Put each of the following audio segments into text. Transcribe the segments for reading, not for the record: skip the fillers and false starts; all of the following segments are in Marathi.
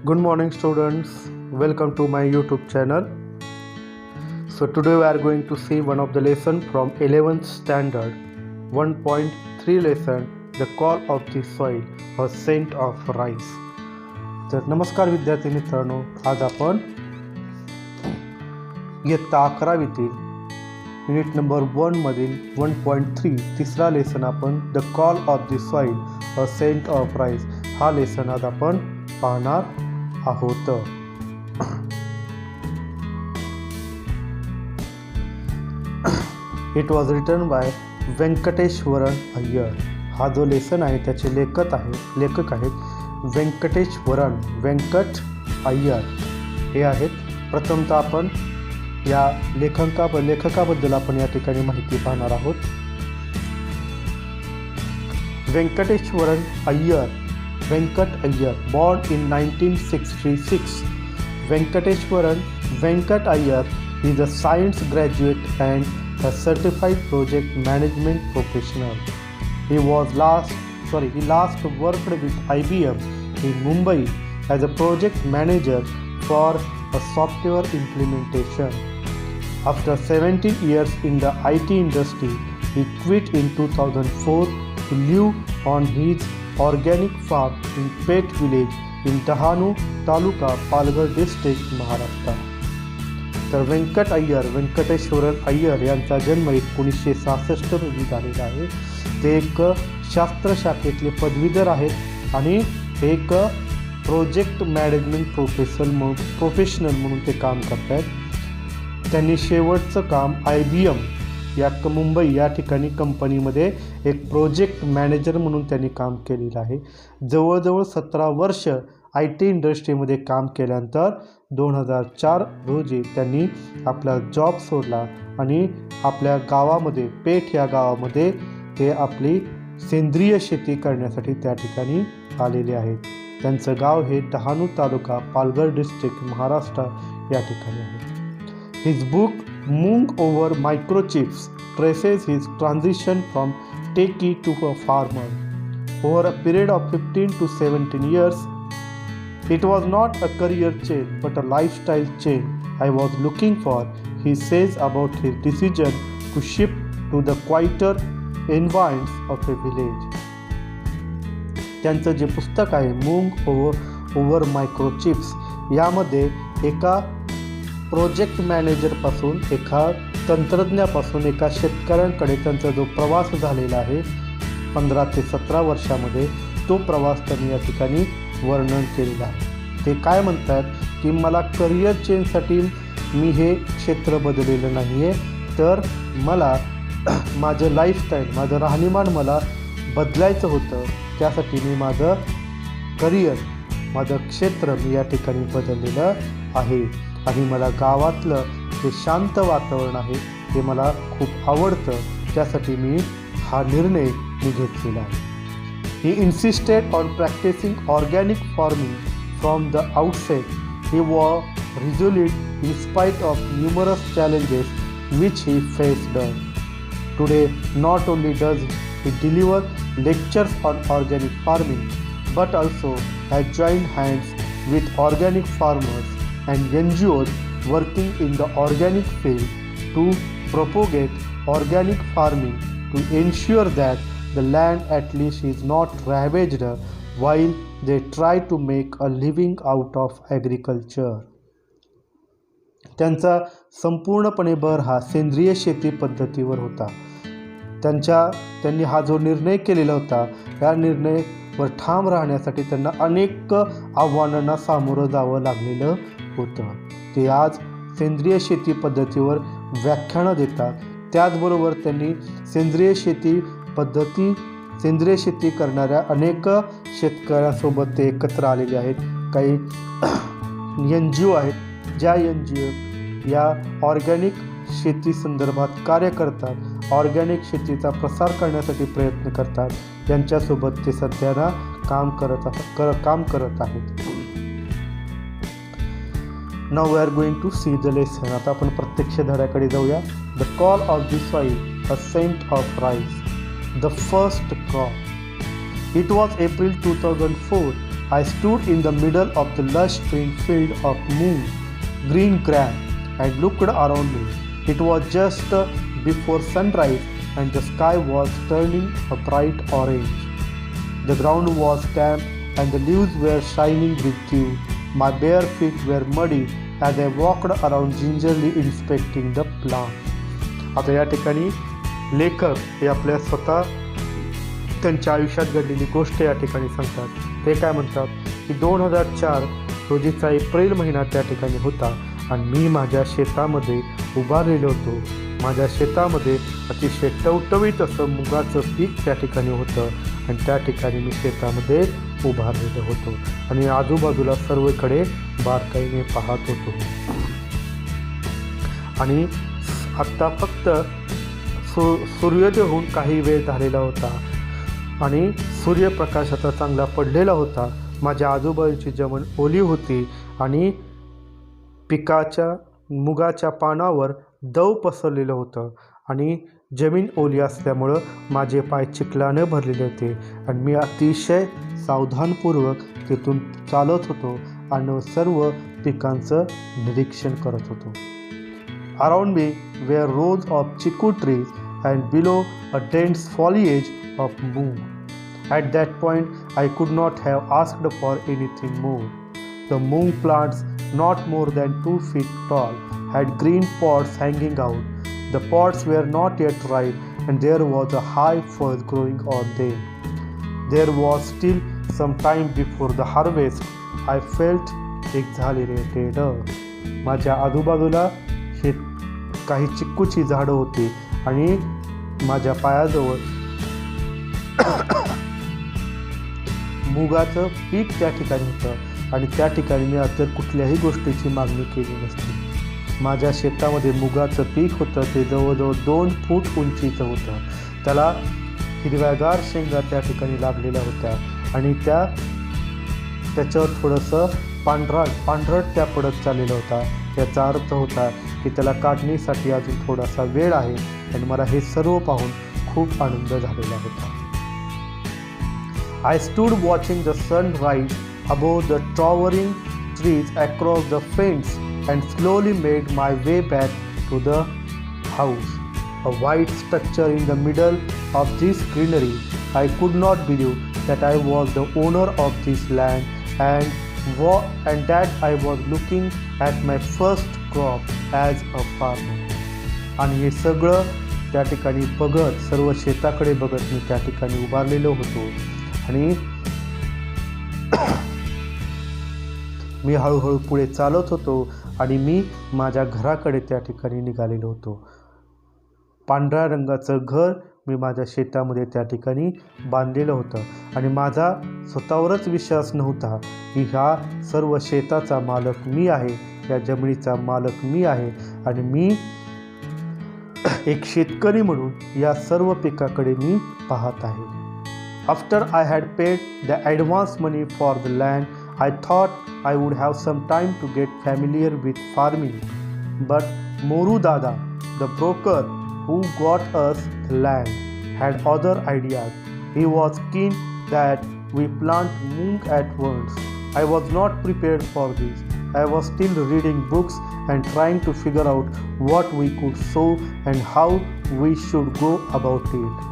Good morning, students. Welcome to my YouTube channel. So today we are going to see one of the lesson from 11th standard 1.3 lesson, The Call of the Soil, A Scent of Rice. तर नमस्कार विद्यार्थी मित्रांनो, आज आपण इयत्ता 11वीतील युनिट नंबर 1 मधील 1.3 तिसरा लेसन आपण the call of the soil a scent of rice हा लेसन आज आपण पाहणार आहोत. It was written by Venkateshwaran Iyer. हा जो लेसन आहे त्याचे लेखक आहेत व्यंकट अय्यर हे आहेत. प्रथमतः आपण या लेखकाबद्दल आपण या ठिकाणी माहिती पाहणार आहोत. Venkateshwaran Iyer, Venkat Iyer, born in 1966. Venkat Iyer is a science graduate and a certified project management professional. He last worked with IBM in Mumbai as a project manager for a software implementation. After 17 years in the IT industry, he quit in 2004 to live on his organic farm in Pet village in Dahanu taluka Palghar district Maharashtra. तर व्यंकटेश्वरन अय्यर यांचा जन्म 1966 रोजी झालेला आहे. ते एक शास्त्र शाखेतले पदवीधर आहेत आणि एक प्रोजेक्ट मॅनेजमेंट प्रोफेशनल म्हणून ते काम करत आहेत. त्यांनी शेवटचं काम IBM या मुंबई या ठिकाणी कंपनीमध्ये एक प्रोजेक्ट मॅनेजर म्हणून त्यांनी काम केलेलं आहे. जवळजवळ 17 वर्ष IT इंडस्ट्रीमध्ये काम केल्यानंतर 2004 रोजी त्यांनी आपला जॉब सोडला आणि आपल्या गावामध्ये पेठ या गावामध्ये ते आपली सेंद्रिय शेती करण्यासाठी त्या ठिकाणी आलेले आहेत. त्यांचं गाव हे डहाणू तालुका पालघर डिस्ट्रिक्ट महाराष्ट्र या ठिकाणी आहे. His book Moong over Microchips traces his transition from techie to a farmer. Over a period of 15 to 17 years, it was not a career change but a lifestyle change I was looking for, he says about his decision to shift to the quieter environs of a village. त्यांचं जे पुस्तक आहे मूंग ओव्हर मायक्रोचिप्स यामध्ये एका प्रोजेक्ट मॅनेजरपासून एका तंत्रज्ञापासून एका शेतकऱ्यांकडे त्यांचा जो प्रवास झालेला आहे 15 ते 17 वर्षामध्ये तो प्रवास त्यांनी या ठिकाणी वर्णन केलेला आहे. ते काय म्हणतात की मला करिअर चेंजसाठी मी हे क्षेत्र बदललेलं नाही आहे, तर मला माझं लाईफस्टाईल माझं राहणीमान मला बदलायचं होतं. त्यासाठी मी माझं करिअर माझं क्षेत्र मी या ठिकाणी बदललेलं आहे आणि मला गावातलं जे शांत वातावरण आहे ते मला खूप आवडतं. त्यासाठी मी हा निर्णय घेतलेला आहे. He insisted on practising organic farming from the outset. He was resolute in spite of numerous challenges which he faced. Today not only does he deliver lectures on organic farming but also has joined hands with organic farmers and NGOs working in the organic field to propagate organic farming to ensure that the land at least is not ravaged while they try to make a living out of agriculture. त्यांचा संपूर्णपणे भर हा सेंद्रिय शेती पद्धतीवर होता. त्यांनी हा जो निर्णय केलेला होता या निर्णयावर ठाम राहण्यासाठी त्यांना अनेक आव्हानांना सामोरं जावं लागलेलं होतं. ते आज सेंद्रिय शेती पद्धतीवर व्याख्यानं देतात. त्याचबरोबर त्यांनी सेंद्रिय शेती करणाऱ्या अनेक शेतकऱ्यांसोबत ते एकत्र आलेले आहेत. काही NGO आहेत ज्या NGO या ऑर्गॅनिक शेती संदर्भात कार्य करतात, ऑर्गॅनिक शेतीचा प्रसार करण्यासाठी प्रयत्न करतात. यांच्यासोबत ते सध्याला काम करत आहेत. Now we are going to see the lesson. आता आपण प्रत्यक्ष धड्याकडे जाऊया. The call of the soil, a scent of rice. The first crop. It was April 2004. I stood in the middle of the lush green field of green gram and looked around me. It was just before sunrise and the sky was turning a bright orange. The ground was damp and the leaves were shining with dew. My bare feet were muddy as I walked around gingerly inspecting the plants. आता या ठिकाणी लेखक हे आपल्या स्वतः त्यांच्या आयुष्यात घडलेली गोष्ट या ठिकाणी सांगतात. ते काय म्हणतात की 2004 रोजीचा एप्रिल महिना त्या ठिकाणी होता आणि मी माझ्या शेतामध्ये उभारलेलो होतो. माझ्या शेतामध्ये अतिशय टवटवीत असं मुगाचं पीक त्या ठिकाणी होतं आणि त्या ठिकाणी मी शेतामध्ये उभारलेलो होतो आणि आजूबाजूला सर्वकडे बारकाईने पाहत होतो. आणि आत्ता फक्त सूर्योदय होऊन काही वेळ झालेला होता आणि सूर्यप्रकाश आता चांगला पडलेला होता. माझ्या आजूबाजूची जमीन ओली होती आणि मुगाच्या पानावर दव पसरलेलं होतं आणि जमीन ओली असल्यामुळं माझे पाय चिखलाने भरलेले होते आणि मी अतिशय सावधानपूर्वक तिथून चालत होतो आणि सर्व पिकांचं निरीक्षण करत होतो. Around me were rows of chiku trees and below a dense foliage of moong. At that point, I could not have asked for anything more. The moong plants, not more than 2 feet tall, had green pods hanging out. The pods were not yet ripe and there was a high fuzz growing on them. There was still some time before the harvest. I felt exhilarated. माझ्या आजूबाजूला काही चिक्कूची झाडं होती आणि माझ्या पायाजवळ मुगाचं पीक त्या ठिकाणी होतं आणि त्या ठिकाणी मी आता कुठल्याही गोष्टीची मागणी केली नसती. माझ्या शेतामध्ये मुगाचं पीक होतं ते जवळजवळ 2 फूट उंचीचं होतं. त्याला हिरव्यागार शेंगा त्या ठिकाणी लागलेल्या होत्या आणि त्याच्यावर थोडंसं पांढरट त्या पडत चाललेला होता. याचा अर्थ होता की त्याला काढणीसाठी अजून थोडासा वेळ आहे आणि मला हे सर्व पाहून खूप आनंद झालेला होता. I stood watching the sun rise above the towering trees across the fence and slowly made my way back to the house. A white structure in the middle of this greenery. I could not believe that I was the owner of this land and that I was looking at my first crop as a farmer. आणि हे सगळं त्या ठिकाणी बघत सर्व शेताकडे बघत मी त्या ठिकाणी उभारलेलो होतो आणि मी हळूहळू पुढे चालत होतो आणि मी माझ्या घराकडे त्या ठिकाणी निघालेलो होतो. पांढऱ्या रंगाचं घर मी माझ्या शेतामध्ये त्या ठिकाणी बांधलेलं होतं आणि माझा स्वतःवरच विश्वास नव्हता की ह्या सर्व शेताचा मालक मी आहे, या जमिनीचा मालक मी आहे आणि मी एक शेतकरी म्हणून या सर्व पिकाकडे मी पाहत आहे. After I had paid the advance money for the land, I thought I would have some time to get familiar with farming. But Moru Dada, the broker who got us the land, had other ideas. He was keen that we plant moong at once. I was not prepared for this. I was still reading books and trying to figure out what we could sow and how we should go about it.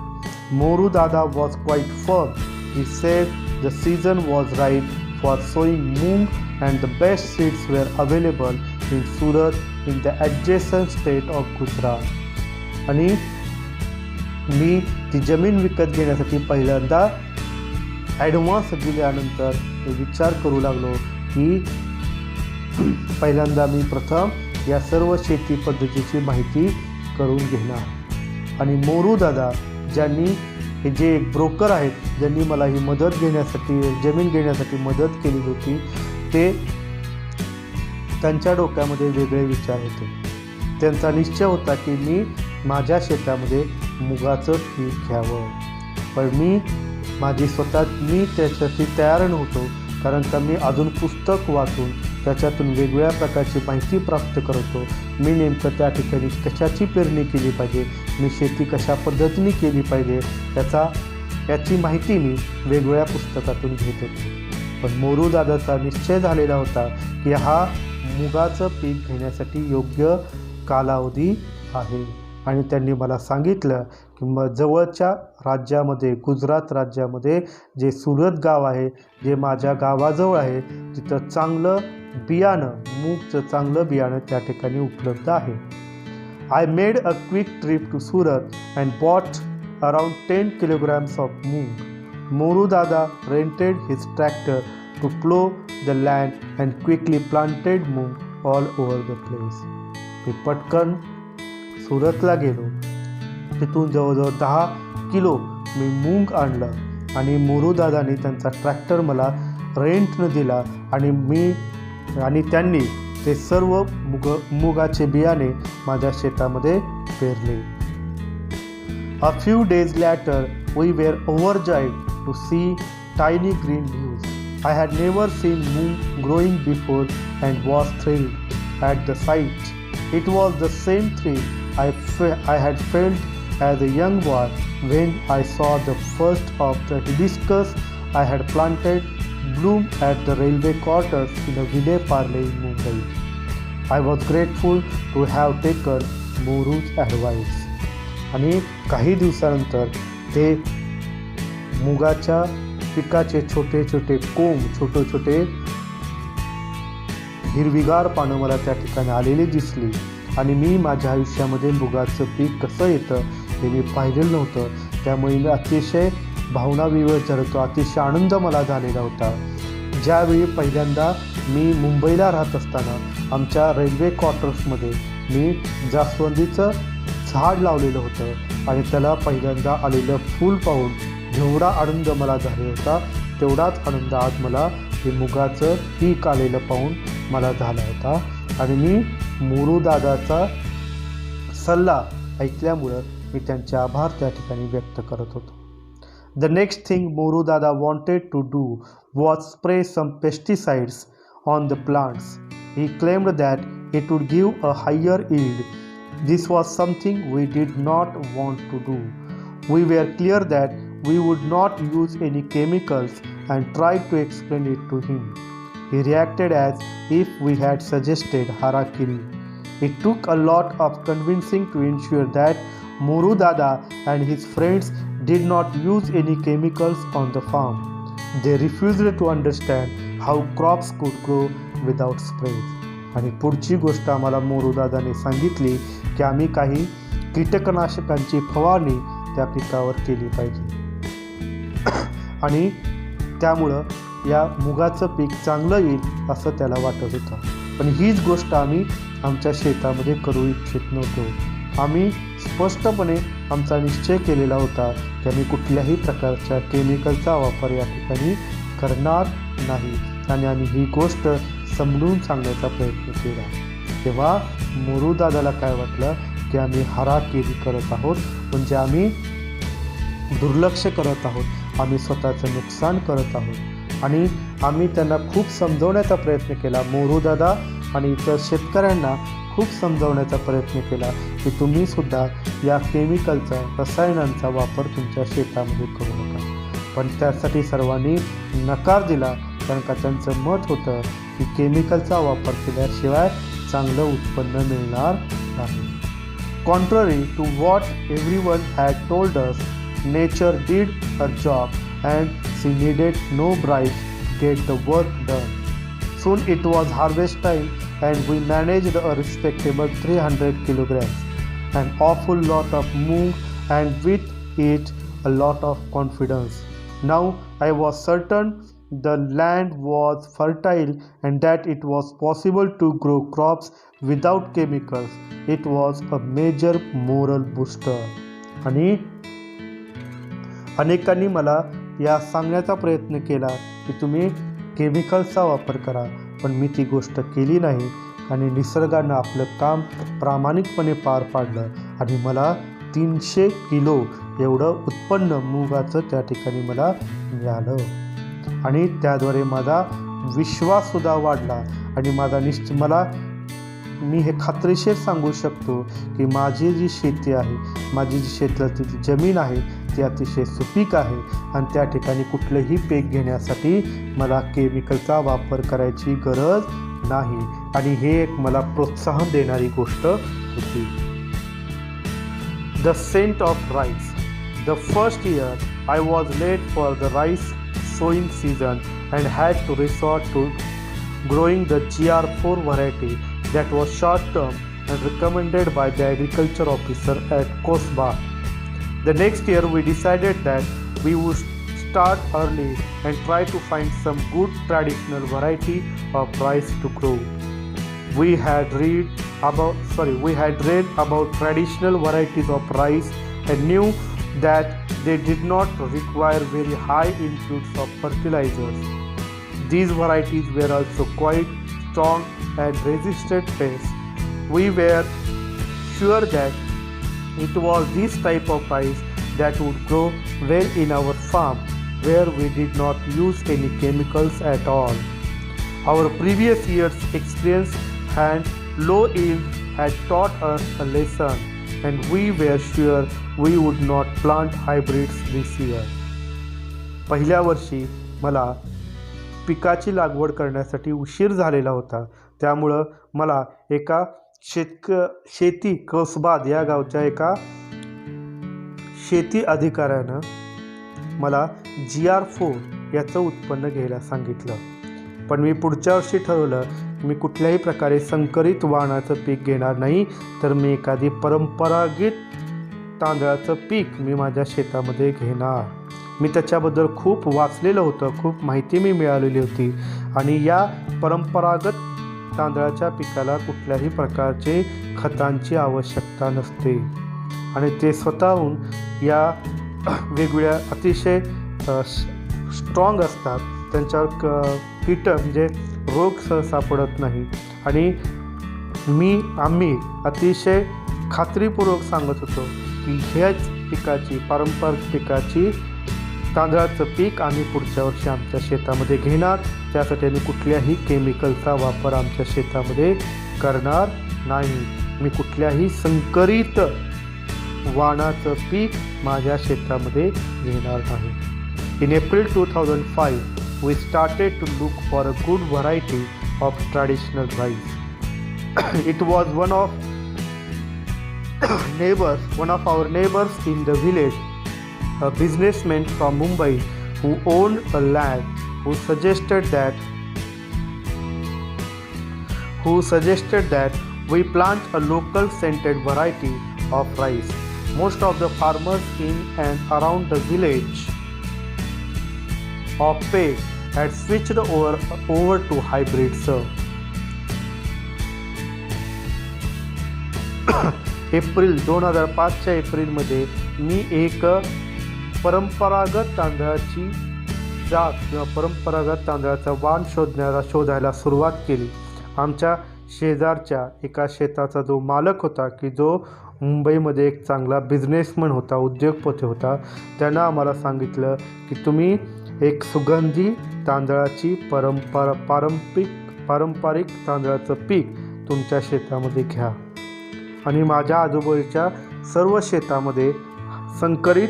Moru Dada was quite firm. He said the season was right for sowing moong and the best seeds were available in Surat in the adjacent state of Gujarat. आणि मी ती जमीन विकत घेण्यासाठी पहिल्यांदा ॲडव्हान्स दिल्यानंतर विचार करू लागलो की पहिल्यांदा मी प्रथम या सर्व शेती पद्धतीची माहिती करून घेणार. आणि मोरू दादा ज्यांनी हे जे एक ब्रोकर आहेत ज्यांनी मला ही मदत घेण्यासाठी जमीन घेण्यासाठी मदत केली होती ते त्यांच्या डोक्यामध्ये वेगळे विचार होते. त्यांचा निश्चय होता की मी माझ्या शेतामध्ये मुगाचं पीक घ्यावं, पण मी त्याच्यासाठी तयार नव्हतो कारण का मी अजून पुस्तक वाचून त्याच्यातून वेगवेगळ्या प्रकारची माहिती प्राप्त करतो. मी नेमकं त्या ठिकाणी कशाची पेरणी केली पाहिजे, मी शेती कशा पद्धतीने केली पाहिजे याची माहिती मी वेगवेगळ्या पुस्तकातून घेत होतो. पण मोरू दादाचा निश्चय झालेला होता की हा मुगाचं पीक घेण्यासाठी योग्य कालावधी आहे. आणि त्यांनी मला सांगितलं की जवळच्या राज्यामध्ये, गुजरात राज्यामध्ये जे सुरत गाव आहे, जे माझ्या गावाजवळ आहे, तिथं चांगलं बियाणं, मूगचं चांगलं बियाणं त्या ठिकाणी उपलब्ध आहे. I made a quick trip to Surat and bought around 10 kilograms of moong. Moru Dada rented his tractor to plow the land and quickly planted moong all over the place. मी पटकन सुरतला गेलो. तिथून जवळजवळ 10 किलो मी मूग आणलं आणि मोरू दादाने त्यांचा ट्रॅक्टर मला रेंटनं दिला आणि त्यांनी ते सर्व मुगाचे बियाणे माझ्या शेतामध्ये पेरले. A few days later, we were overjoyed to see tiny green leaves. I had never seen moong growing before and was thrilled at the sight. It was the same thrill I had felt as a young boy when I saw the first of the hibiscus I had planted bloom at the railway quarters in a Vile Parle in Mumbai. I was grateful to have taken Moru's advice. आणि काही दिवसानंतर ते मुगाच्या पिकाचे छोटे छोटे कोंब, छोटे छोटे हिरवीगार पानं मला त्या ठिकाणी आलेली दिसली. आणि मी माझ्या आयुष्यामध्ये मुगाचं पीक कसं येतं हे मी पाहिलेलं नव्हतं. त्यामुळे मी अतिशय भावनाविवळ झालो होतो. अतिशय आनंद मला झालेला होता. ज्यावेळी पहिल्यांदा मी मुंबईला राहत असताना आमच्या रेल्वे क्वार्टर्समध्ये मी जास्वंदीचं झाड लावलेलं होतं आणि त्याला पहिल्यांदा आलेलं फूल पाहून जेवढा आनंद मला झाला होता तेवढाच आनंद आज मला हे मुगाचं पीक आलेलं पाहून मला झाला होता. आणि मी मोरू दादाचा सल्ला ऐकल्यामुळं मी त्यांचे आभार त्या ठिकाणी व्यक्त करत होतो. The next thing Moru Dada wanted to do was spray some pesticides on the plants. He claimed that it would give a higher yield. This was something we did not want to do. We were clear that we would not use any chemicals and tried to explain it to him. He reacted as if we had suggested harakiri. It took a lot of convincing to ensure that Moru Dada and his friends did not use any chemicals on the farm. They refused to understand how crops could grow without sprays. आणि पुढची गोष्ट आम्हाला मोरू दादाने सांगितली की आम्ही काही कीटकनाशकांची फवारणी त्या पिकावर केली पाहिजे आणि त्यामुळं या मुगाचं पीक चांगलं येईल असं त्याला वाटत होतं. पण हीच गोष्ट आम्ही आमच्या शेतामध्ये करू इच्छित नव्हतो. आम्ही स्पष्टपणे आमचा निश्चय केलेला होता की आम्ही कुठल्याही प्रकारच्या केमिकलचा वापर या ठिकाणी करणार नाही आणि आम्ही ही गोष्ट समजून सांगण्याचा प्रयत्न केला. तेव्हा मोरू दादाला काय वाटलं की आम्ही हाराकिरी करत आहोत, म्हणजे आम्ही दुर्लक्ष करत आहोत, आम्ही स्वतःचं नुकसान करत आहोत. आणि आम्ही त्यांना खूप समजवण्याचा प्रयत्न केला. मोरू दादा आणि इतर शेतकऱ्यांना खूप समजवण्याचा प्रयत्न केला की तुम्हीसुद्धा या केमिकलचा, रसायनांचा वापर तुमच्या शेतामध्ये करू नका. पण त्यासाठी सर्वांनी नकार दिला, कारण का त्यांचं मत होतं की केमिकलचा वापर केल्याशिवाय चांगलं उत्पन्न मिळणार नाही. Contrary to what everyone had told us, nature did her job and she needed no bribe to get the work done. Soon it was harvest time and we managed a respectable 300 kilograms, an awful lot of moong, and with it a lot of confidence. Now I was certain the land was fertile and that it was possible to grow crops without chemicals. It was a major moral booster. आणि अनेकांनी मला या सांगण्याचा प्रयत्न केला की तुम्ही केमिकल्सचा वापर करा, पण मी ती गोष्ट केली नाही आणि निसर्गानं आपलं काम प्रामाणिकपणे पार पाडलं आणि मला 300 किलो एवढं उत्पन्न मुगाचं त्या ठिकाणी मला मिळालं. आणि त्याद्वारे माझा विश्वाससुद्धा वाढला आणि मी हे खात्रीशीर सांगू शकतो की माझी जी शेती आहे, माझी जी शेतातील जमीन आहे ती अतिशय सुपीक आहे आणि त्या ठिकाणी कुठलंही पीक घेण्यासाठी मला केमिकलचा वापर करायची गरज नाही आणि हे एक मला प्रोत्साहन देणारी गोष्ट होती. The scent of rice. The first year I was late for the rice sowing season and had to resort to growing the GR4 variety that was short term and recommended by the agriculture officer at Kosba. The next year we decided that we would start early and try to find some good traditional variety of rice to grow. We had read about traditional varieties of rice and knew that they did not require very high inputs of fertilizers. These varieties were also quite strong and resistant pests. We were sure that it was this type of rice that would grow well in our farm, where we did not use any chemicals at all. Our previous year's experience and low yield had taught us a lesson, and we were sure we would not plant hybrids this year. पहिल्या वर्षी मला पिकाची लागवड करण्यासाठी उशीर झालेला होता. त्यामुळं मला एका शेती कसबाद या गावच्या एका शेती अधिकाऱ्यानं मला GR4 याचं उत्पन्न घ्यायला सांगितलं. पण मी पुढच्या वर्षी ठरवलं मी कुठल्याही प्रकारे संकरित वाणाचं पीक घेणार नाही, तर मी एखादी परंपरागत तांदळाचं पीक मी माझ्या शेतामध्ये घेणार. मी त्याच्याबद्दल खूप वाचलेलं होतं, खूप माहिती मी मिळालेली होती आणि या परंपरागत तांदळाच्या पिकाला कुठल्याही प्रकारचे खतांची आवश्यकता नसते आणि ते स्वतःहून या वेगवेगळ्या अतिशय स्ट्रॉंग असतात. त्यांच्यावर कीटक म्हणजे रोग सहसा पडत नाही आणि आम्ही अतिशय खात्रीपूर्वक सांगत होतो की ह्याच पिकाची पारंपरिक पिकाची तांदळाचं पीक आम्ही पुढच्या वर्षी आमच्या शेतामध्ये घेणार. त्यासाठी आम्ही कुठल्याही केमिकलचा वापर आमच्या शेतामध्ये करणार नाही. मी कुठल्याही संकरित वाणाचं पीक माझ्या शेतामध्ये घेणार नाही. In April 2005, we started to look for a good variety of traditional rice. It was one of our neighbors in the village, a businessman from Mumbai who owned a land, who suggested that we plant a local scented variety of rice. Most of the farmers in and around the village of Peg had switched over to hybrid sir. April 2005च्या एप्रिलमध्ये मी एक परंपरागत तांदळाची जात किंवा परंपरागत तांदळाचा वाण शोधायला सुरुवात केली. आमच्या शेजारच्या एका शेताचा जो मालक होता की जो मुंबईमध्ये एक चांगला बिझनेसमन होता, उद्योगपती होता, त्यानं आम्हाला सांगितलं की तुम्ही एक सुगंधी तांदळाची पारंपरिक तांदळाचं पीक तुमच्या शेतामध्ये घ्या. आणि माझ्या आजूबाजूच्या सर्व शेतामध्ये संकरित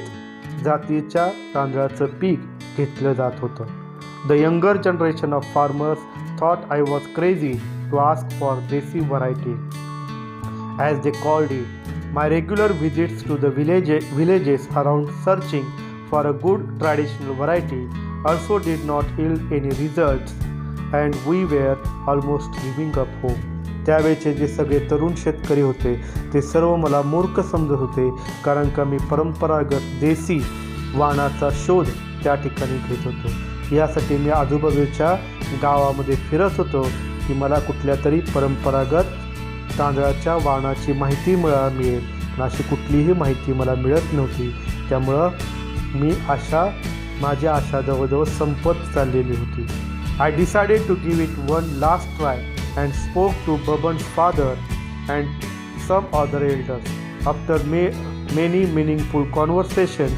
जातीच्या तांदळाचं पीक घेतलं जात होतं. The younger generation of farmers thought I was crazy to ask for desi variety as they called it. My regular visits to the villages around searching for a good traditional variety also did not yield any results, and we were almost giving up hope. त्यावेळचे जे सगळे तरुण शेतकरी होते ते सर्व मला मूर्ख समजत होते, कारण का मी परंपरागत देसी वाणाचा शोध त्या ठिकाणी घेत होतो. यासाठी मी आजूबाजूच्या गावामध्ये फिरत होतो की मला कुठल्या तरी परंपरागत तांदळाच्या वाणाची माहिती मिळेल, पण अशी कुठलीही माहिती मला मिळत नव्हती. त्यामुळं माझी आशा जवळजवळ संपत चाललेली होती. I decided to give it one last try and spoke to Baban's father and some other elders. After many meaningful conversations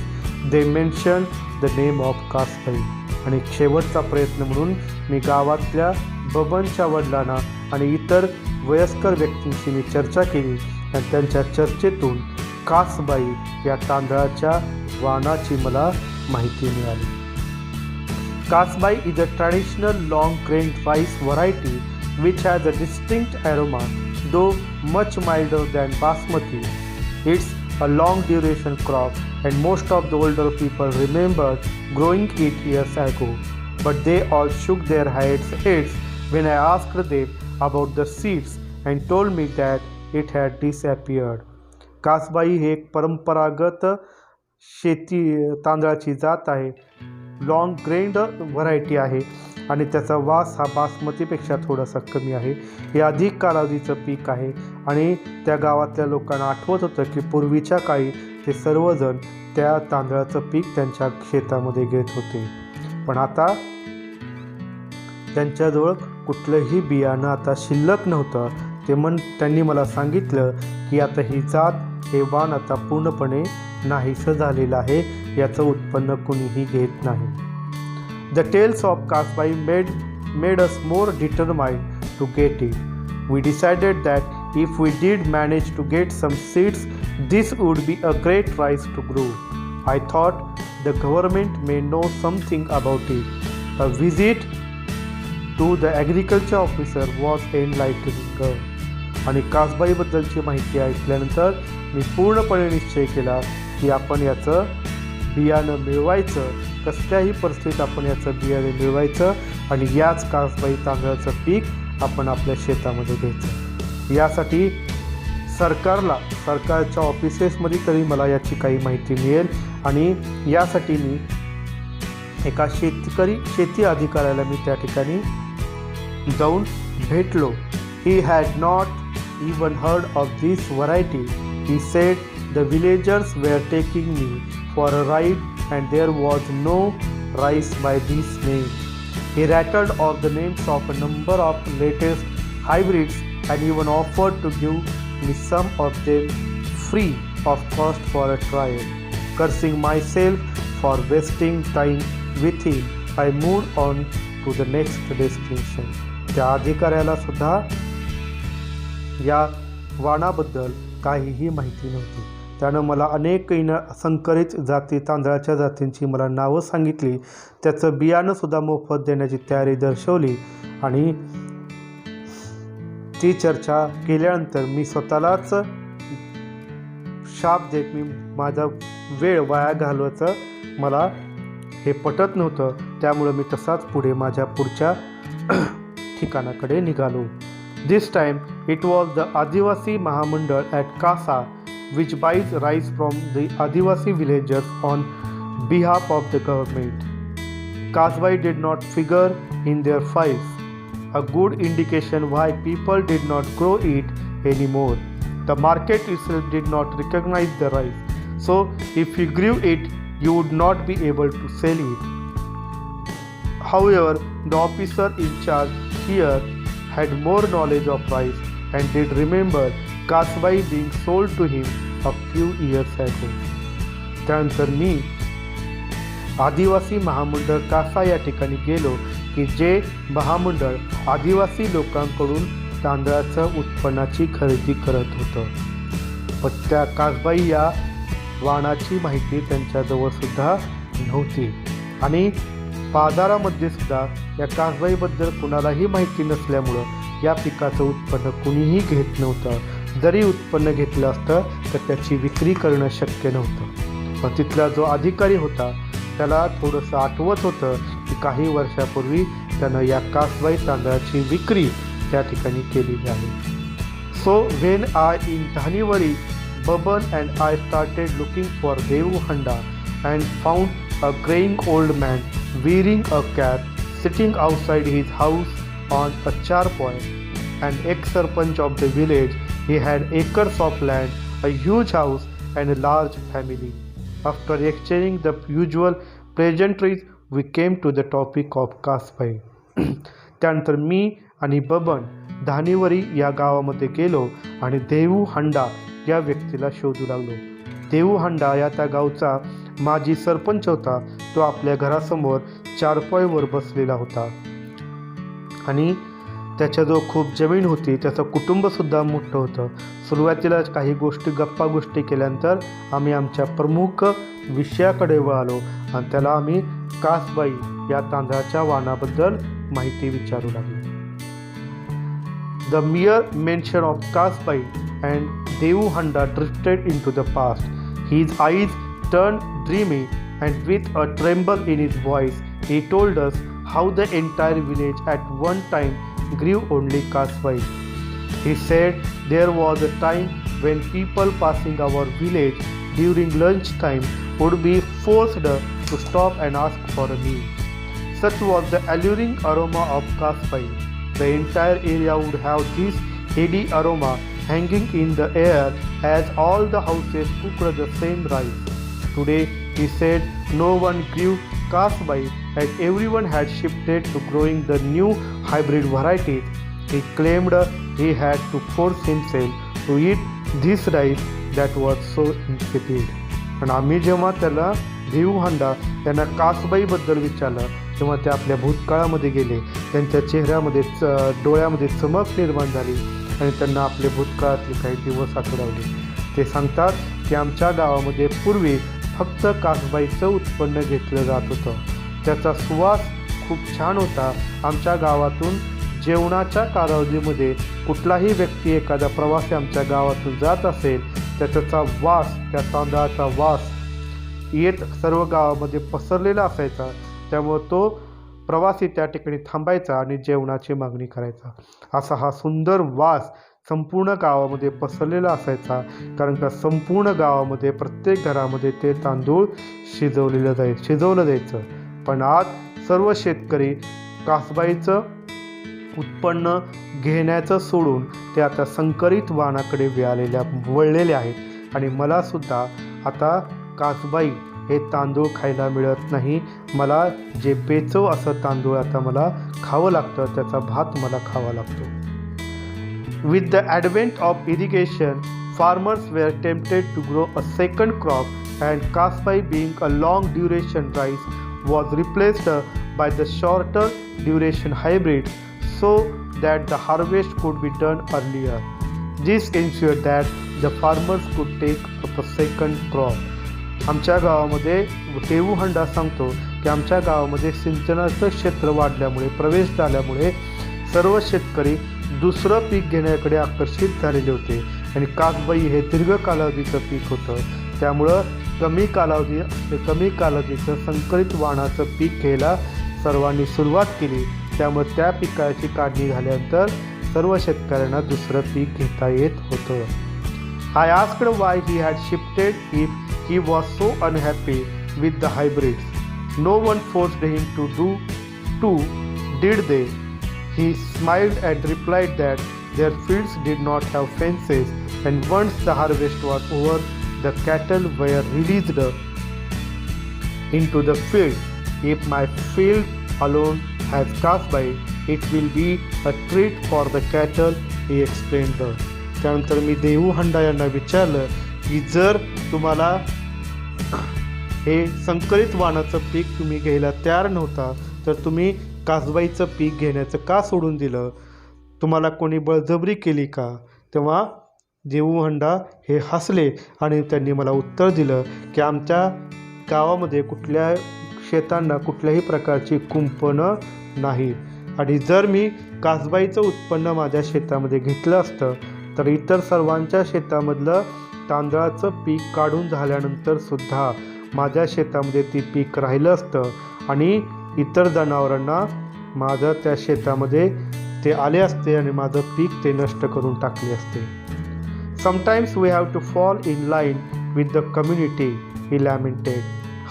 they mention the name of Kasbai. आणि शेवटचा प्रयत्न म्हणून मी गावातल्या बबनच्या वडिलांना आणि इतर वयस्कर व्यक्तींशी मी चर्चा केली आणि त्यांच्या चर्चेतून कासबाई या तांदळाच्या वाणाची मला माहिती मिळाली. Kasbai is a traditional long-grained rice variety which has a distinct aroma, though much milder than basmati. It's a long-duration crop, and most of the older people remember growing it years ago. But they all shook their heads when I asked them about the seeds and told me that it had disappeared. कासबाई हे एक परंपरागत तांदळाची जात आहे. लॉंग ग्रेन्ड व्हरायटी आहे आणि त्याचा वास हा बासमतीपेक्षा थोडासा कमी आहे. हे अधिक कालावधीचं पीक आहे आणि त्या गावातल्या लोकांना आठवत होतं की पूर्वीच्या काळी ते सर्वजण त्या तांदळाचं पीक त्यांच्या शेतामध्ये घेत होते. पण आता त्यांच्याजवळ कुठलंही बियाणं आता शिल्लक नव्हतं. त्यांनी मला सांगितलं की आता ही जात हे वाण आता पूर्णपणे नाहीसं झालेलं आहे. याचं उत्पन्न कुणीही घेत नाही. The tales of Kasbai made us more determined to get it. We decided that if we did manage to get some seeds this would be a great rice to grow. I thought the government may know something about it. A visit to the agriculture officer was enlightening. आणि कासबाईबद्दलची माहिती ऐकल्यानंतर मी पूर्णपणे निश्चय केला की आपण याचं बियाणं मिळवायचं, कसल्याही परिस्थितीत आपण याचं बियाणे मिळवायचं आणि याच कासबाई तांदळाचं पीक आपण आपल्या शेतामध्ये घ्यायचं. यासाठी सरकारच्या ऑफिसेसमध्ये तरी मला याची काही माहिती मिळेल आणि यासाठी मी एका शेती अधिकाऱ्याला मी त्या ठिकाणी जाऊन भेटलो. He had not even heard of this variety. He said the villagers were taking me for a ride and there was no rice by this name. He rattled off the names of a number of latest hybrids and even offered to give me some of them free of cost for a trial. Cursing myself for wasting time with him, I moved on to the next destination. त्या अधिकाऱ्याला सुद्धा या वाणाबद्दल काहीही माहिती नव्हती. त्यानं मला अनेक संकरित तांदळाच्या जातींची मला नावं सांगितली. त्याचं बियाणंसुद्धा मोफत देण्याची तयारी दर्शवली आणि ती चर्चा केल्यानंतर मी स्वतःलाच शाप देत मी माझा वेळ वाया घालवायचं मला हे पटत नव्हतं. त्यामुळं मी तसाच पुढे माझ्या पुढच्या ठिकाणाकडे निघालो. This time it was the Adivasi Mahamandal at Kasa which buys rice from the Adivasi villagers on behalf of the government. Kasbai did not figure in their files, a good indication why people did not grow it anymore. The market itself did not recognize the rice, so if you grew it, you would not be able to sell it. However, the officer in charge here had more knowledge of rice and did remember Kasbai being sold to him a few years ago. त्यानंतर मी आदिवासी महामंडळ कासा या ठिकाणी गेलो की जे महामंडळ आदिवासी लोकांकडून तांदळाचं उत्पन्नाची खरेदी करत होतं. पण त्या कासबाई या वाणाची माहिती त्यांच्याजवळ सुद्धा नव्हती आणि बाजारामध्ये सुद्धा या कासबाईबद्दल कुणालाही माहिती नसल्यामुळं या पिकाचं उत्पन्न कुणीही घेत नव्हतं. जरी उत्पन्न घेतलं असतं तर त्याची विक्री करणं शक्य नव्हतं. पण तिथला जो अधिकारी होता त्याला थोडंसं आठवत होतं की काही वर्षापूर्वी त्यानं या कासबाई तांदळाची विक्री त्या ठिकाणी केलेली आहे. So when I in Dhaniwari Baban and I started looking for देऊ हंडा and found a graying old man wearing a cap sitting outside his house on a charpoy. An ex-sarpanch of the village, he had acres of land, a huge house and a large family. After exchanging the usual pleasantries, we came to the topic of Kasbai. त्यानंतर मी आणि बबन धानिवरी या गावामध्ये गेलो आणि देऊ हंडा या व्यक्तीला शोधू लागलो. देऊ हंडा या त्या गावचा माजी सरपंच होता. तो आपल्या घरासमोर चारपाईवर बसलेला होता आणि त्याच्याजवळ खूप जमीन होती, त्याचं कुटुंबसुद्धा मोठं होतं. सुरुवातीला काही गप्पा गोष्टी केल्यानंतर आम्ही आमच्या प्रमुख विषयाकडे वळालो आणि त्याला आम्ही कासबाई या तांदळाच्या वाणाबद्दल माहिती विचारू लागलो. The mere mention of Kasbai and Devu Handa drifted into the past. His eyes turned dreamy, and with a tremble in his voice, he told us how the entire village at one time grew only Kasbai. He said there was a time when people passing our village during lunchtime would be forced to stop and ask for a meal. Such was the alluring aroma of Kasbai. The entire area would have this heady aroma hanging in the air as all the houses cooked the same rice. Today, he said, no one grew Kasbai and everyone had shifted to growing the new hybrid varieties. He claimed he had to force himself to eat this rice that was so insipid. पण आम्ही जेव्हा त्याला देऊ हांडा यांना कासबाईबद्दल विचारलं तेव्हा ते आपल्या भूतकाळामध्ये गेले. त्यांच्या चेहऱ्यामध्ये डोळ्यामध्ये चमक निर्माण झाली आणि त्यांना आपले भूतकाळातले काही दिवस आठवले. ते सांगतात की आमच्या गावामध्ये पूर्वी फक्त कासबाईचं उत्पन्न घेतलं जात होतं. त्याचा सुवास खूप छान होता. आमच्या गावातून जेवणाच्या कालावधीमध्ये कुठलाही व्यक्ती एखादा प्रवासी आमच्या गावातून जात असेल तर त्याचा वास, त्या तांदळाचा वास येत सर्व गावामध्ये पसरलेला असायचा. त्यामुळे तो प्रवासी त्या ठिकाणी थांबायचा आणि जेवणाची मागणी करायचा. असा हा सुंदर वास संपूर्ण गावामध्ये पसरलेला असायचा, कारण का संपूर्ण गावामध्ये प्रत्येक घरामध्ये ते तांदूळ शिजवलं जायचं. पण आज सर्व शेतकरी कासबाईचं उत्पन्न घेण्याचं सोडून ते आता संकरित वाणाकडे वळलेले आहेत. आणि मलासुद्धा आता कासबाई हे तांदूळ खायला मिळत नाही. मला जे बेचव असं तांदूळ आता मला खावं लागतं, त्याचा भात मला खावा लागतो. With the advent of irrigation, farmers were tempted to grow a second crop, and Kasbai, being a long duration rice, was replaced by the shorter duration hybrid so that the harvest could be done earlier. This ensured that the farmers could take up a second crop. आमच्या गावामध्ये देऊ हंडा सांगतो की आमच्या गावामध्ये सिंचनाचं क्षेत्र वाढल्यामुळे, प्रवेश झाल्यामुळे सर्व शेतकरी दुसरं पीक घेण्याकडे आकर्षित झालेले होते. आणि कासबाई हे दीर्घ कालावधीचं पीक होतं. त्यामुळं कमी कालावधीचं संकरित वाणाचं पीक घ्यायला सर्वांनी सुरुवात केली. त्यामुळे त्या पिकाची काढणी झाल्यानंतर सर्व शेतकऱ्यांना दुसरं पीक घेता येत होतं. I asked why he had shifted if he was so unhappy with the hybrids. No one forced him to do, did they? He smiled and replied that their fields did not have fences, and once the harvest was over, the cattle were released into the field. If my field alone has Kasbai, it will be a treat for the cattle, he explained. त्यानंतर मी देऊ हंडा यांना विचारलं की जर तुम्हाला हे संकरित वाणाचं पीक तुम्ही घ्यायला तयार नव्हता तर तुम्ही कासबाईचं पीक घेण्याचं का सोडून दिलं? तुम्हाला कोणी बळजबरी केली का? तेव्हा देऊ हंडा हे हसले आणि त्यांनी मला उत्तर दिलं की आमच्या गावामध्ये कुठल्या शेतांना कुठल्याही प्रकारची कुंपणं नाहीत आणि जर मी कासबाईचं उत्पन्न माझ्या शेतामध्ये घेतलं असतं तर इतर सर्वांच्या शेतामधलं तांदळाचं पीक काढून झाल्यानंतर सुद्धा माझ्या शेतामध्ये ती पीक राहिलं असतं आणि इतर जनावरांना माझं त्या शेतामध्ये ते आले असते आणि माझं पीक ते नष्ट करून टाकले असते. Sometimes we have to fall in line with the community, he lamented.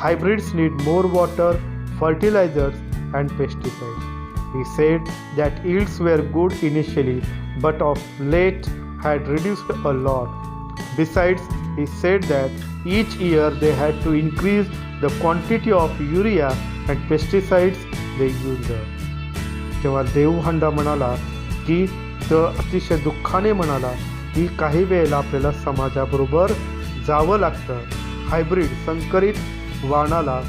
Hybrids need more water, fertilizers and pesticides. He said that yields were good initially, but of late had reduced a lot. Besides, he said that each year they had to increase the quantity of urea and pesticides they used. तेव्हा देऊ हंडा म्हणाला की तो अतिशय दुःखाने म्हणाला की काही वेळेला आपल्याला समाजाबरोबर जावं लागतं. हायब्रिड संकरित वाणाला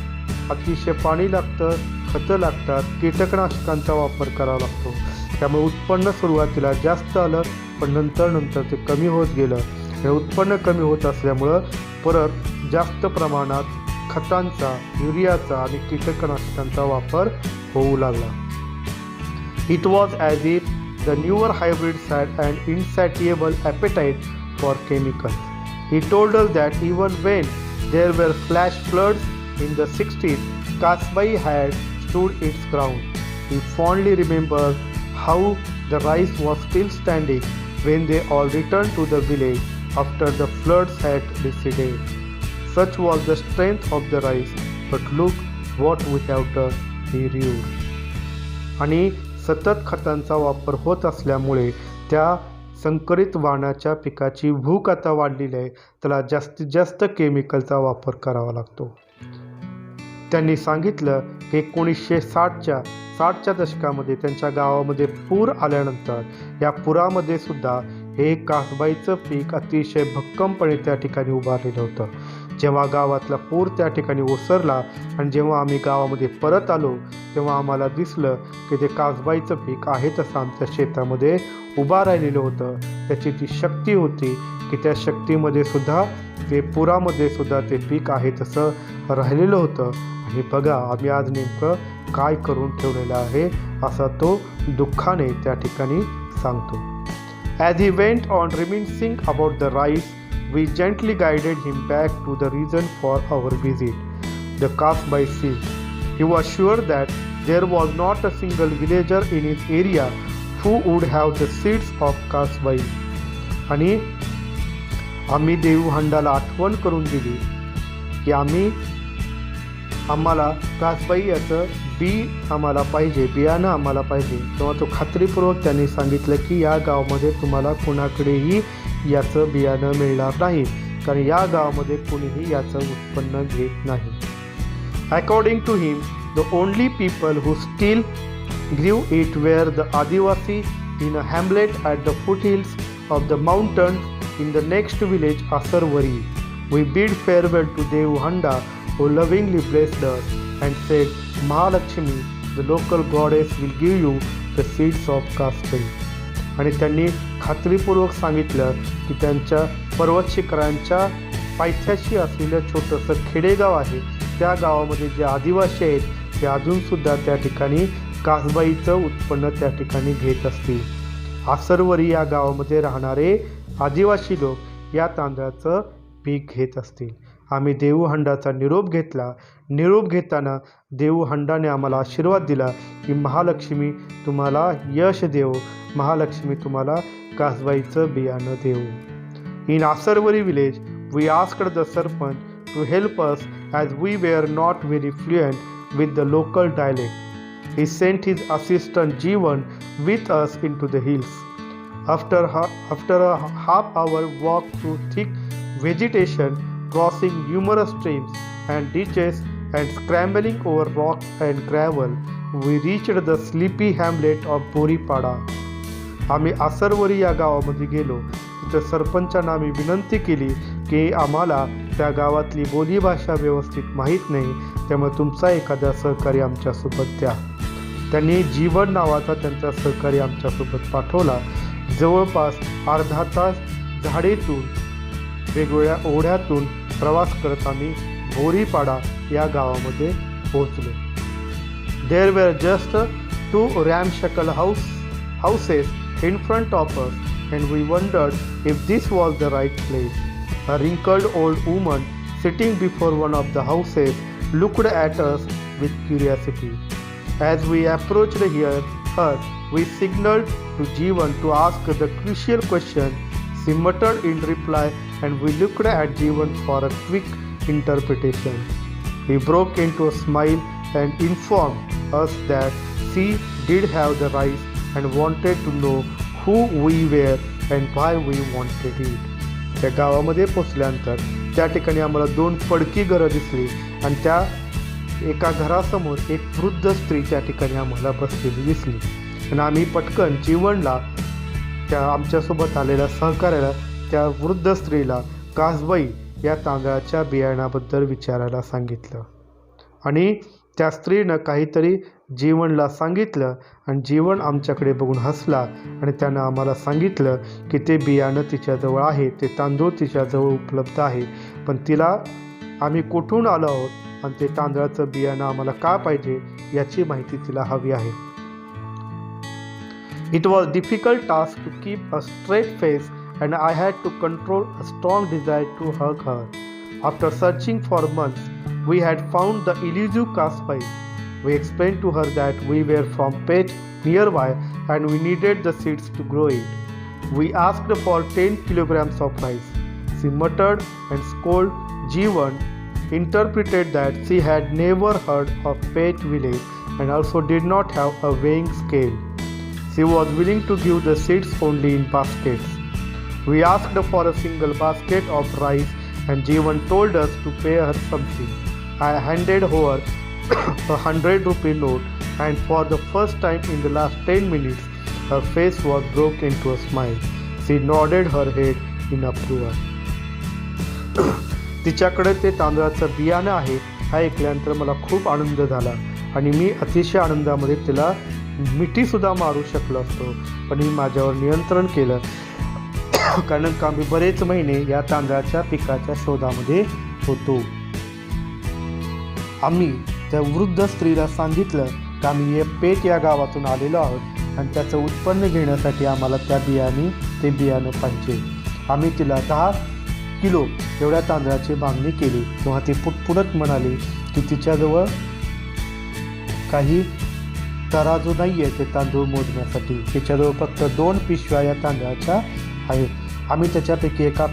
अतिशय पाणी लागतं, खतं लागतात, कीटकनाशकांचा वापर करावा लागतो. त्यामुळे उत्पन्न सुरुवातीला जास्त आलं, पण नंतर ते कमी होत गेलं. हे उत्पन्न कमी होत असल्यामुळं परत जास्त प्रमाणात खतांचा, युरियाचा आणि कीटकनाशकांचा वापर होऊ लागला. It was as if the newer hybrids had an insatiable appetite for chemicals. He told us that even when there were flash floods in the 60s, Kasbai had stood its ground. He fondly remembered how the rice was still standing when they all returned to the village after the floods had receded. Such was the strength of the rice, but look what we have done, he rued. आणि सतत खतांचा वापर होत असल्यामुळे त्या संकरित वाणाच्या पिकाची भूक आता वाढलेली आहे, त्याला जास्तीत जास्त केमिकलचा वापर करावा लागतो. त्यांनी सांगितलं की 1960च्या दशकामध्ये त्यांच्या गावामध्ये पूर आल्यानंतर या पुरामध्ये सुद्धा हे कासबाईचं पीक अतिशय भक्कमपणे त्या ठिकाणी उभारलेलं होतं. जेव्हा गावातला पूर त्या ठिकाणी ओसरला आणि जेव्हा आम्ही गावामध्ये परत आलो, तेव्हा आम्हाला दिसलं की ते कासबाईचं पीक आहे तसं आमच्या शेतामध्ये उभा राहिलेलं होतं. त्याची ती शक्ती होती की त्या शक्तीमध्ये सुद्धा ते पुरामध्ये सुद्धा ते पीक आहे तसं राहिलेलं होतं. आणि बघा आम्ही आज नेमकं काय करून ठेवलेलं आहे, असा तो दुःखाने त्या ठिकाणी सांगतो. As he went on reminiscing about the rice, we gently guided him back to the reason for our visit, the Kasbai Sea. He was sure that there was not a single villager in his area who would have the seeds of Kasbai. आणि आम्ही देवहंडाला आठवण करून दिली की आम्हाला कासबाई याचं आम्हाला पाहिजे, बियाणं आम्हाला पाहिजे. तेव्हा तो खात्रीपूर्वक त्यांनी सांगितलं की या गावामध्ये तुम्हाला कुणाकडेही याचं बियाणं मिळणार नाही, कारण या गावामध्ये कुणीही याचं उत्पन्न घेत नाही. According to him, the only people who still grew it were the Adivasi in a hamlet at the foothills of the mountains in the next village, Asarwari. We bid farewell to Devhanda, who lovingly blessed us and said, Mahalakshmi, the local goddess, will give you the seeds of Kasbai. आणि त्यांनी खात्रीपूर्वक सांगितलं की त्यांच्या पर्वत शिखरांच्या पायथ्याशी असलेलं छोटंसं खेडेगाव आहे, त्या गावामध्ये जे आदिवासी आहेत ते अजूनसुद्धा त्या ठिकाणी कासबाईचं उत्पन्न त्या ठिकाणी घेत असतील. आसरवरी या गावामध्ये राहणारे आदिवासी लोक या तांदळाचं पीक घेत असतील. आम्ही देवहंडाचा निरोप घेतला. निरोप घेताना देवहंडाने आम्हाला आशीर्वाद दिला की महालक्ष्मी तुम्हाला यश देव, महालक्ष्मी तुम्हाला कासबाईचं बियाणं देऊ. In Asarwari village we asked the sarpanch to help us as we were not very fluent with the local dialect. He sent his assistant Jeevan with us into the hills. After a half-hour walk through thick vegetation, crossing numerous streams and ditches and scrambling over rocks and gravel, we reached the sleepy hamlet of Boripada. आम्ही आसरवरी या गावामध्ये गेलो. तिथं सरपंचांना आम्ही विनंती केली की आम्हाला त्या गावातली बोलीभाषा व्यवस्थित माहीत नाही, त्यामुळे तुमचा एखादा सहकारी आमच्यासोबत द्या. त्यांनी जीवन नावाचा त्यांचा सहकारी आमच्यासोबत पाठवला. जवळपास अर्धा तास झाडीतून वेगवेगळ्या ओढ्यातून प्रवास करत आम्ही बोरीपाडा या गावामध्ये पोहोचलो. There were just 2 ramshackle houses in front of us, and we wondered if this was the right place. A wrinkled old woman sitting before one of the houses looked at us with curiosity. As we approached her, we signaled to Jeevan to ask the crucial question. She muttered in reply, and we looked at Jeevan for a quick interpretation. He broke into a smile and informed us that she did have the rice and wanted to know who we were and why we wanted it. त्या गावामध्ये पोचल्यानंतर त्या ठिकाणी आम्हाला 2 पडकी घरं दिसली आणि त्या एका घरासमोर एक वृद्ध स्त्री त्या ठिकाणी आम्हाला बसलेली दिसली. आणि आम्ही पटकन जीवनला, त्या आमच्यासोबत आलेल्या सहकार्याला, त्या वृद्ध स्त्रीला कासबाई या तांदळाच्या बियाणाबद्दल विचारायला सांगितलं. आणि त्या स्त्रीनं काहीतरी जीवनला सांगितलं आणि जीवन आमच्याकडे बघून हसला आणि त्यानं आम्हाला सांगितलं की ते बियाणं तिच्याजवळ आहे, ते तांदूळ तिच्याजवळ उपलब्ध आहे, पण तिला आम्ही कुठून आलो आहोत आणि ते तांदळाचं बियाणं आम्हाला का पाहिजे याची माहिती तिला हवी आहे. It was a difficult task to keep a straight face and I had to control a strong desire to hug her. After searching for months, we had found the elusive casspai. We explained to her that we were from Pet nearby and we needed the seeds to grow it. We asked for 10 kilograms of rice. She muttered and scolded. Jeevan interpreted that she had never heard of Pet village and also did not have a weighing scale. She was willing to give the seeds only in baskets. We asked for a single basket of rice and Jeevan told us to pay her something. I handed her a 100-rupee note and for the first time in the last 10 minutes, her face was broke into a smile. She nodded her head in approval. तिच्याकडे ते तांदळाचं बियाणं आहे हा ऐकल्यानंतर मला खूप आनंद झाला आणि मी अतिशय आनंदामध्ये तिला मिठीसुद्धा मारू शकलो असतो, पण मी माझ्यावर नियंत्रण केलं कारण का मी बरेच महिने या तांदळाच्या पिकाच्या शोधामध्ये होतो. आम्ही त्या वृद्ध स्त्रीला सांगितलं की आम्ही पेट या गावातून आलेलो आहोत आणि त्याचं उत्पन्न घेण्यासाठी आम्हाला ते बियाणं पाहिजे. आम्ही तिला 10 किलो एवढ्या तांदळाची मागणी केली तेव्हा ती पुटपुटत म्हणाली की तिच्याजवळ काही तराजू नाही आहे ते तांदूळ मोजण्यासाठी, तिच्याजवळ फक्त 2 पिशव्या या तांदळाच्या आहेत. आम्ही त्याच्यापैकी एका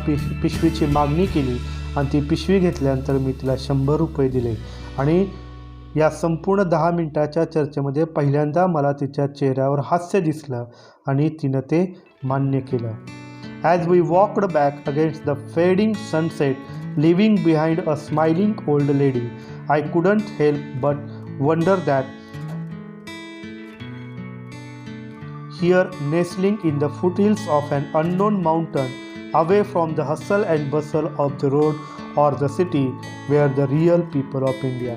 पिशवीची मागणी केली आणि ती पिशवी घेतल्यानंतर मी तिला 100 रुपये दिले आणि या संपूर्ण 10 मिनिटाच्या चर्चेमध्ये पहिल्यांदा मला तिच्या चेहऱ्यावर हास्य दिसलं आणि तिनं ते मान्य केलं. As we walked back against the fading sunset, leaving behind a smiling old lady, I couldn't help but wonder that here, nestling in the foothills of an unknown mountain, away from the hustle and bustle of the road or the city, were the real people of India.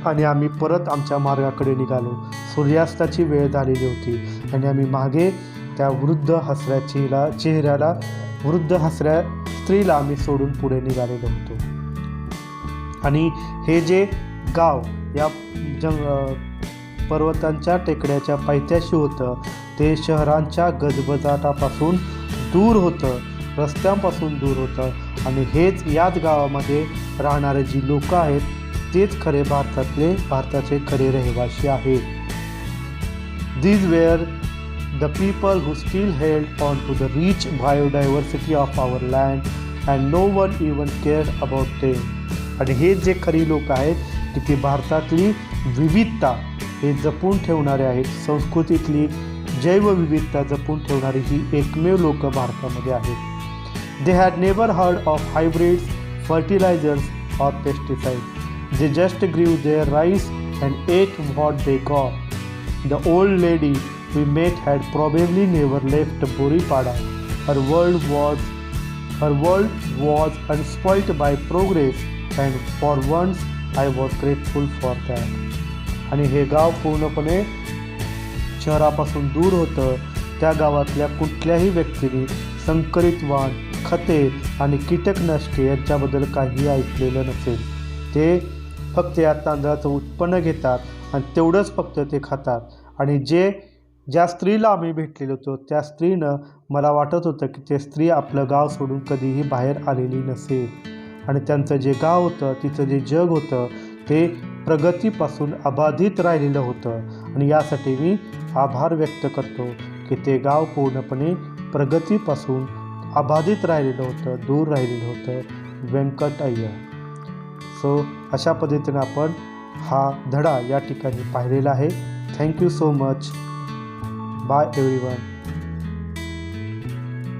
आणि आम्ही परत आमच्या मार्गाकडे निघालो. सूर्यास्ताची वेळ झालेली होती आणि आम्ही मागे त्या वृद्ध हसऱ्या स्त्रीला आम्ही सोडून पुढे निघालेलो होतो. आणि हे जे गाव या पर्वतांच्या टेकड्याच्या पायथ्याशी होतं ते शहरांच्या गजबजाटापासून दूर होतं, रस्त्यांपासून दूर होतं आणि याच गावामध्ये राहणारे जी लोक आहेत तेच खरे भारताचे खरे रहिवासी आहेत. These were the people who still held on to the rich biodiversity of our land and no one even cared about them. आणि हे जे खरी लोक आहेत की ती भारतातली विविधता हे जपून ठेवणारे आहेत, संस्कृतीतली जैवविविधता जपून ठेवणारी ही एकमेव लोक भारतामध्ये आहेत. They had never heard of hybrids, fertilizers or pesticides. They just grew their rice and ate what they got. The old lady we met had probably never left Boripada. Her world was unspoilt by progress and for once I was grateful for that. आणि हे गाव पूर्णपणे शहरापासून दूर होतं. त्या गावातल्या कुठल्याही व्यक्तीने संकरित वाण, खते आणि कीटकनाशके यांच्याबद्दल काही ऐकलेलं नसेल. ते फक्त या तांदळाचं उत्पन्न घेतात आणि तेवढंच फक्त ते खातात. आणि ज्या स्त्रीला आम्ही भेटलेलो होतो त्या स्त्रीनं मला वाटत होतं की ते स्त्री आपलं गाव सोडून कधीही बाहेर आलेली नसेल आणि त्यांचं जे गाव होतं तिचं जे जग होतं ते प्रगतीपासून अबाधित राहिलेलं होतं आणि यासाठी मी आभार व्यक्त करतो की ते गाव पूर्णपणे प्रगतीपासून अबाधित राहिलेलं होतं, दूर राहिलेलं होतं. व्यंकट अय्यर. सो अशा पद्धतीने आपण हा धडा या ठिकाणी पाहिलेला आहे. Thank you so much. Bye everyone.